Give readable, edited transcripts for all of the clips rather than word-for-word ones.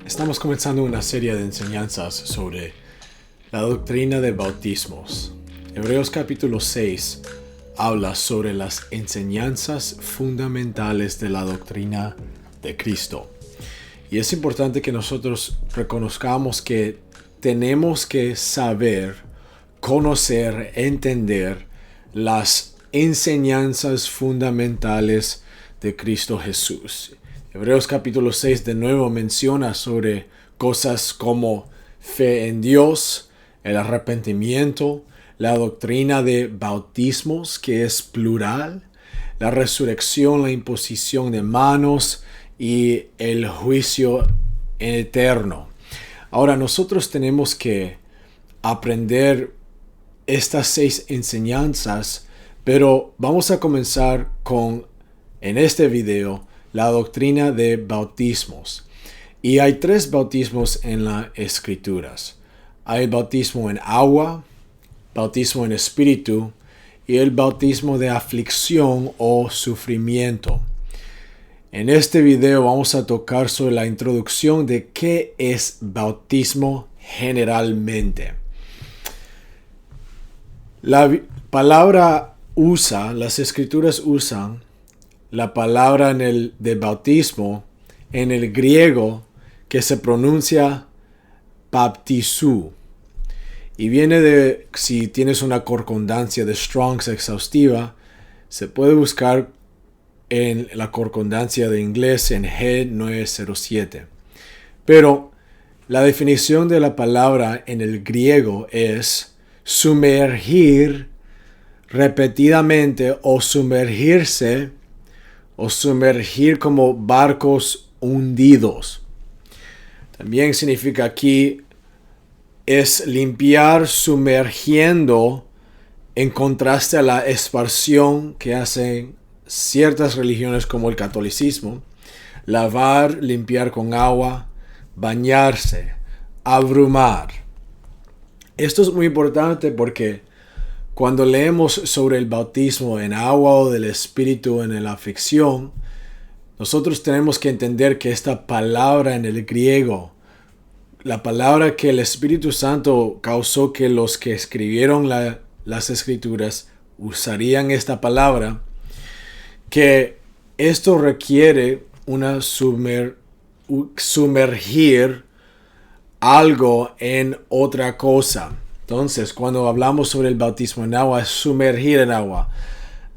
Estamos comenzando una serie de enseñanzas sobre la doctrina de bautismos. Hebreos capítulo 6 habla sobre las enseñanzas fundamentales de la doctrina de Cristo. Y es importante que nosotros reconozcamos que tenemos que saber, conocer, entender las enseñanzas fundamentales de Cristo Jesús. Hebreos capítulo 6 de nuevo menciona sobre cosas como fe en Dios, el arrepentimiento, la doctrina de bautismos, que es plural, la resurrección, la imposición de manos y el juicio eterno. Ahora nosotros tenemos que aprender estas 6 enseñanzas, pero vamos a comenzar con, en este video, la doctrina de bautismos. Y hay 3 bautismos en las Escrituras. Hay el bautismo en agua, bautismo en espíritu y el bautismo de aflicción o sufrimiento. En este video vamos a tocar sobre la introducción de qué es bautismo generalmente. La palabra las Escrituras usan la palabra de bautismo en el griego que se pronuncia baptisú. Y viene de, si tienes una concordancia de Strong's exhaustiva, se puede buscar en la concordancia de inglés en G907. Pero la definición de la palabra en el griego es sumergir repetidamente o sumergirse o sumergir como barcos hundidos. También significa aquí es limpiar sumergiendo, en contraste a la expansión que hacen ciertas religiones como el catolicismo. Lavar, limpiar con agua, bañarse, abrumar. Esto es muy importante porque cuando leemos sobre el bautismo en agua o del Espíritu en la aflicción, nosotros tenemos que entender que esta palabra en el griego, la palabra que el Espíritu Santo causó que los que escribieron las Escrituras usarían esta palabra, que esto requiere una sumergir algo en otra cosa. Entonces, cuando hablamos sobre el bautismo en agua, es sumergir en agua.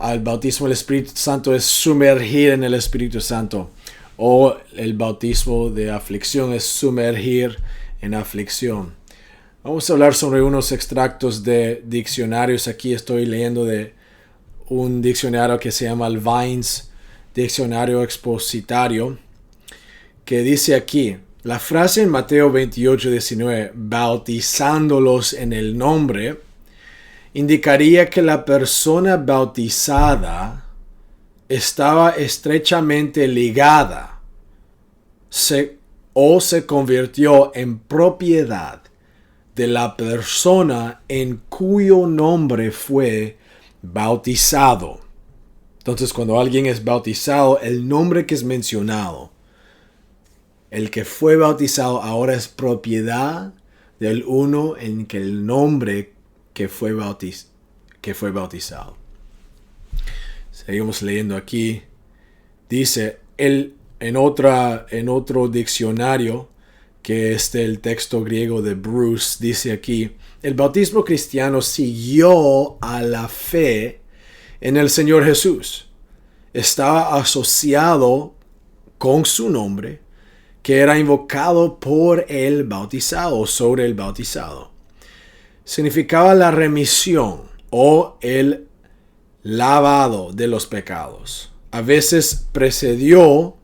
El bautismo del Espíritu Santo es sumergir en el Espíritu Santo. O el bautismo de aflicción es sumergir en aflicción. Vamos a hablar sobre unos extractos de diccionarios. Aquí estoy leyendo de un diccionario que se llama el Vines Diccionario Expositario, que dice aquí: la frase en Mateo 28:19, bautizándolos en el nombre, indicaría que la persona bautizada estaba estrechamente ligada o se convirtió en propiedad de la persona en cuyo nombre fue bautizado. Entonces, cuando alguien es bautizado, el nombre que es mencionado, el que fue bautizado ahora es propiedad del uno en que el nombre que fue bautizado. Seguimos leyendo aquí. Dice en otro diccionario, que es el texto griego de Bruce, dice aquí: el bautismo cristiano siguió a la fe en el Señor Jesús. Estaba asociado con su nombre, que era invocado por el bautizado, sobre el bautizado. Significaba la remisión o el lavado de los pecados. A veces precedió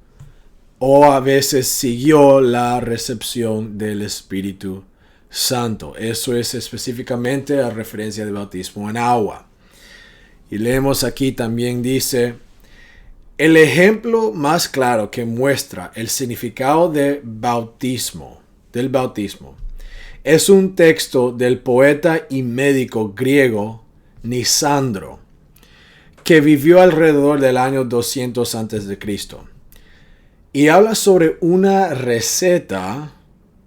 o a veces siguió la recepción del Espíritu Santo. Eso es específicamente la referencia de bautismo en agua. Y leemos aquí también dice: el ejemplo más claro que muestra el significado del bautismo, es un texto del poeta y médico griego Nisandro, que vivió alrededor del año 200 a.C. y habla sobre una receta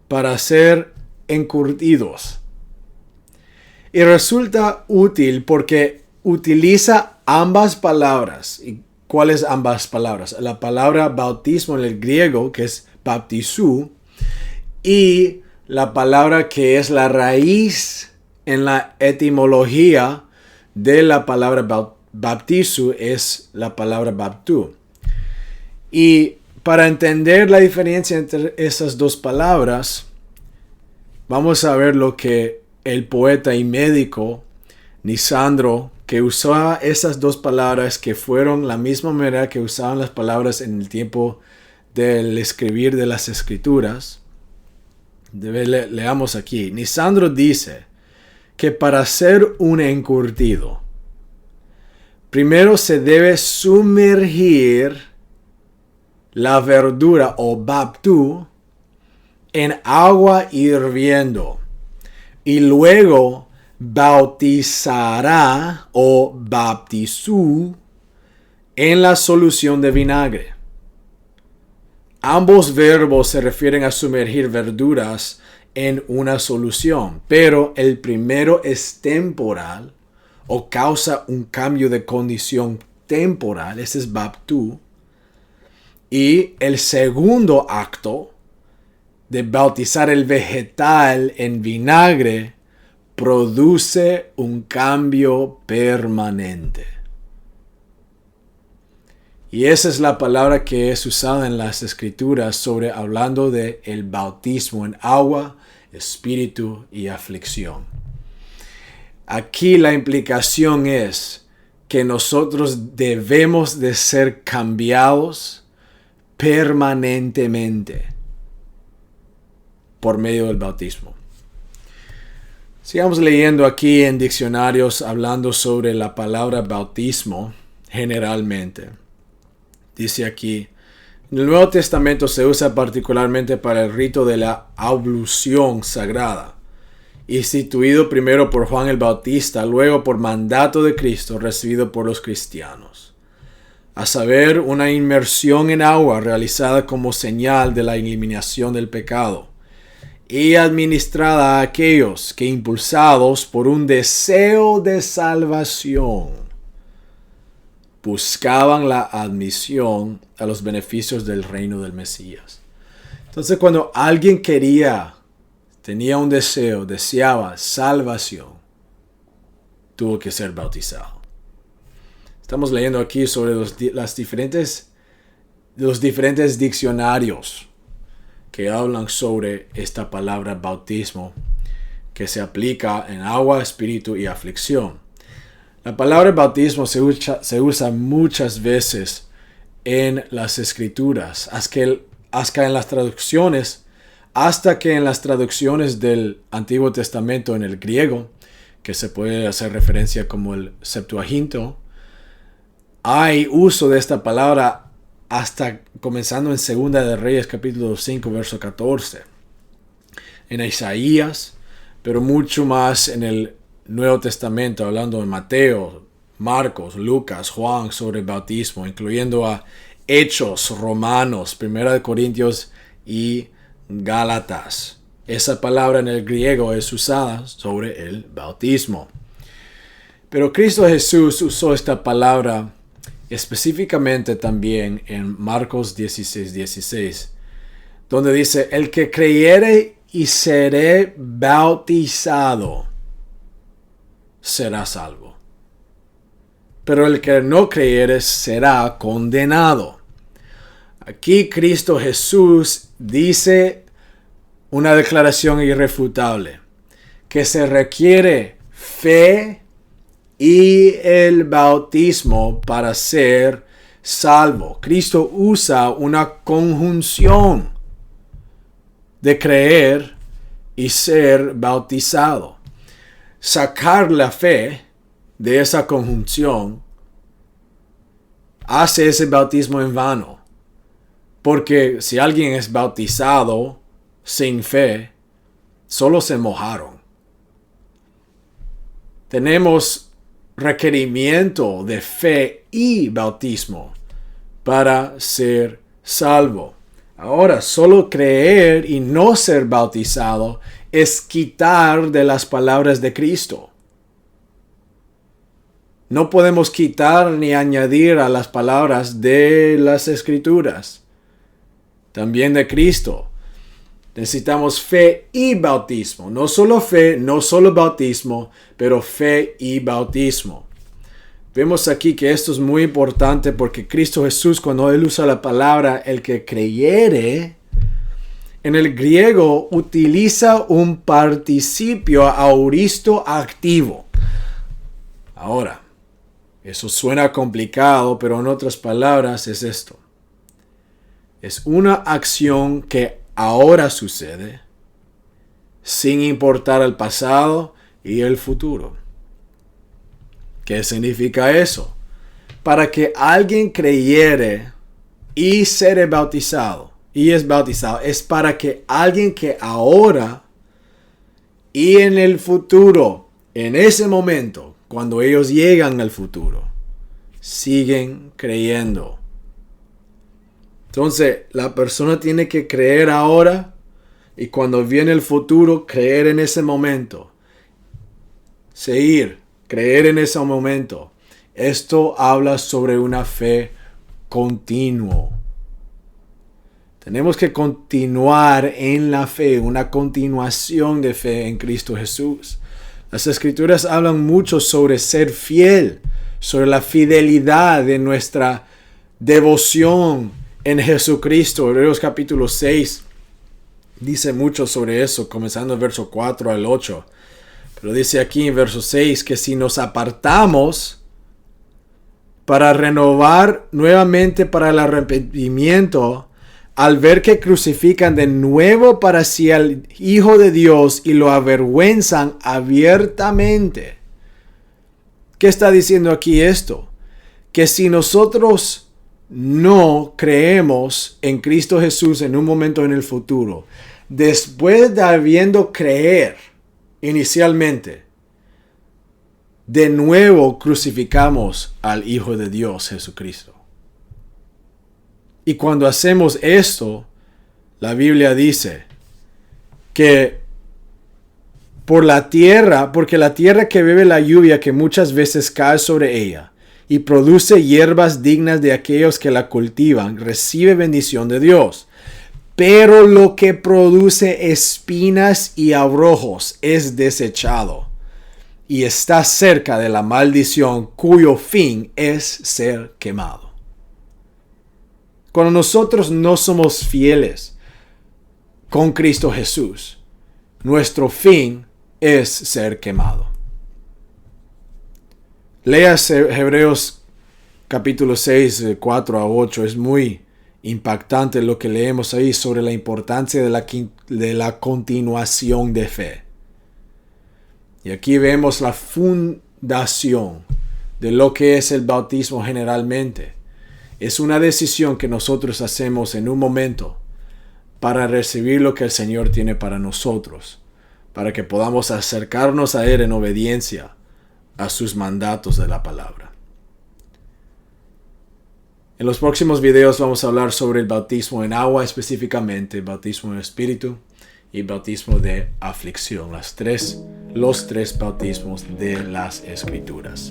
para ser encurtidos. Y resulta útil porque utiliza ambas palabras. ¿Y cuáles ambas palabras? La palabra bautismo en el griego, que es baptisú, y la palabra que es la raíz en la etimología de la palabra baptizo es la palabra baptú. Y para entender la diferencia entre esas dos palabras, vamos a ver lo que el poeta y médico Lisandro, que usaba esas dos palabras que fueron la misma manera que usaban las palabras en el tiempo del escribir de las escrituras. Leamos aquí. Lisandro dice que para ser un encurtido, primero se debe sumergir la verdura o baptú en agua hirviendo y luego bautizará o baptizú en la solución de vinagre. Ambos verbos se refieren a sumergir verduras en una solución, pero el primero es temporal o causa un cambio de condición temporal, ese es baptú, y el segundo acto de bautizar el vegetal en vinagre produce un cambio permanente. Y esa es la palabra que es usada en las escrituras sobre hablando de el bautismo en agua, espíritu y aflicción. Aquí la implicación es que nosotros debemos de ser cambiados permanentemente por medio del bautismo. Sigamos leyendo aquí en diccionarios hablando sobre la palabra bautismo generalmente. Dice aquí, en el Nuevo Testamento se usa particularmente para el rito de la ablución sagrada, instituido primero por Juan el Bautista, luego por mandato de Cristo, recibido por los cristianos. A saber, una inmersión en agua realizada como señal de la eliminación del pecado y administrada a aquellos que, impulsados por un deseo de salvación, buscaban la admisión a los beneficios del reino del Mesías. Entonces, cuando alguien tenía un deseo, deseaba salvación, tuvo que ser bautizado. Estamos leyendo aquí sobre los diferentes diccionarios que hablan sobre esta palabra bautismo que se aplica en agua, espíritu y aflicción. La palabra bautismo se usa muchas veces en las escrituras, hasta que en las traducciones del Antiguo Testamento en el griego, que se puede hacer referencia como el Septuaginto, hay uso de esta palabra hasta comenzando en Segunda de Reyes capítulo 5 verso 14, en Isaías, pero mucho más en el Nuevo Testamento, hablando de Mateo, Marcos, Lucas, Juan sobre el bautismo, incluyendo a Hechos, Romanos, 1 Corintios y Gálatas. Esa palabra en el griego es usada sobre el bautismo. Pero Cristo Jesús usó esta palabra específicamente también en Marcos 16:16, donde dice, el que creyere y seré bautizado será salvo, pero el que no creyere será condenado. Aquí Cristo Jesús dice una declaración irrefutable, que se requiere fe y el bautismo para ser salvo. Cristo usa una conjunción de creer y ser bautizado. Sacar la fe de esa conjunción hace ese bautismo en vano. Porque si alguien es bautizado sin fe, solo se mojaron. Tenemos requerimiento de fe y bautismo para ser salvo. Ahora, solo creer y no ser bautizado es quitar de las palabras de Cristo. No podemos quitar ni añadir a las palabras de las Escrituras. También de Cristo. Necesitamos fe y bautismo. No solo fe, no solo bautismo, pero fe y bautismo. Vemos aquí que esto es muy importante porque Cristo Jesús, cuando Él usa la palabra el que creyere, en el griego utiliza un participio auristo activo. Ahora, eso suena complicado, pero en otras palabras es esto. Es una acción que ahora sucede, sin importar el pasado y el futuro. ¿Qué significa eso? Para que alguien creyere y será bautizado, y es bautizado, es para que alguien que ahora y en el futuro, en ese momento, cuando ellos llegan al futuro, siguen creyendo. Entonces, la persona tiene que creer ahora y cuando viene el futuro, creer en ese momento. Creer en ese momento. Esto habla sobre una fe continua. Tenemos que continuar en la fe, una continuación de fe en Cristo Jesús. Las Escrituras hablan mucho sobre ser fiel, sobre la fidelidad de nuestra devoción en Jesucristo. Hebreos capítulo 6 dice mucho sobre eso, comenzando el verso 4 al 8. Pero dice aquí en verso 6 que si nos apartamos para renovar nuevamente para el arrepentimiento, al ver que crucifican de nuevo para sí al Hijo de Dios y lo avergüenzan abiertamente. ¿Qué está diciendo aquí esto? Que si nosotros no creemos en Cristo Jesús en un momento en el futuro, después de habiendo creer inicialmente, de nuevo crucificamos al Hijo de Dios, Jesucristo. Y cuando hacemos esto, la Biblia dice que porque la tierra que bebe la lluvia que muchas veces cae sobre ella y produce hierbas dignas de aquellos que la cultivan, recibe bendición de Dios. Pero lo que produce espinas y abrojos es desechado y está cerca de la maldición cuyo fin es ser quemado. Cuando nosotros no somos fieles con Cristo Jesús, nuestro fin es ser quemado. Leas Hebreos capítulo 6, 4 a 8. Es muy impactante lo que leemos ahí sobre la importancia de la continuación de fe. Y aquí vemos la fundación de lo que es el bautismo generalmente. Es una decisión que nosotros hacemos en un momento para recibir lo que el Señor tiene para nosotros, para que podamos acercarnos a Él en obediencia a sus mandatos de la palabra. En los próximos videos vamos a hablar sobre el bautismo en agua específicamente, bautismo en espíritu y bautismo de aflicción, los tres bautismos de las Escrituras.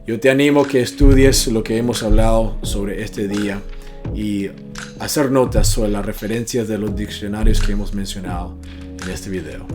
Yo te animo que estudies lo que hemos hablado sobre este día y hacer notas sobre las referencias de los diccionarios que hemos mencionado en este video.